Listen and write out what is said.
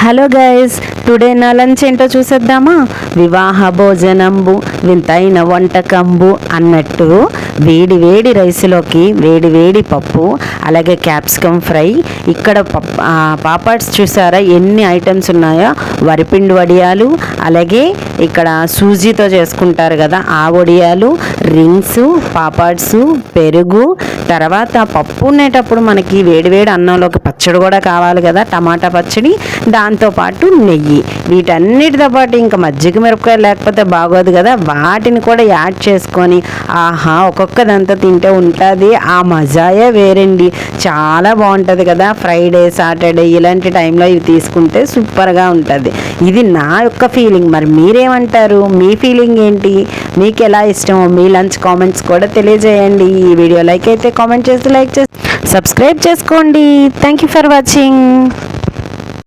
Hello guys, today నా lunch ఏంటో చూసేద్దామా. వివాహ భోజనంబు వింతైన వంటకంబు అన్నట్టు వేడి వేడి రైస్లోకి వేడి వేడి పప్పు, అలాగే క్యాప్సికమ్ ఫ్రై. ఇక్కడ పాపడ్స్ చూసారా ఎన్ని ఐటమ్స్ ఉన్నాయో. వరిపిండి వడియాలు, అలాగే ఇక్కడ సూజీతో చేసుకుంటారు కదా ఆ వడియాలు, రింగ్స్, పాపడ్స్, పెరుగు. తర్వాత పప్పు ఉండేటప్పుడు మనకి వేడివేడి అన్నంలోకి పచ్చడి కూడా కావాలి కదా, టమాటా పచ్చడి, దాంతోపాటు నెయ్యి. వీటన్నిటితో పాటు ఇంకా మజ్జిగ మిరపకాయ లేకపోతే బాగోదు కదా, వాటిని కూడా యాడ్ చేసుకొని ఆహా ఒక్కొక్కదంతా తింటే ఉంటుంది ఆ మజాయే వేరండి. చాలా బాగుంటుంది కదా. ఫ్రైడే, సాటర్డే ఇలాంటి టైంలో ఇవి తీసుకుంటే సూపర్గా ఉంటుంది. ఇది నా యొక్క ఫీలింగ్. మరి మీరేమంటారు? మీ ఫీలింగ్ ఏంటి? మీకు ఎలా ఇష్టమో మీ లంచ్ కామెంట్స్ కూడా తెలియజేయండి. ఈ వీడియో లైక్ అయితే కామెంట్ చేసి లైక్ చేసి సబ్స్క్రైబ్ చేసుకోండి. Thank you for watching.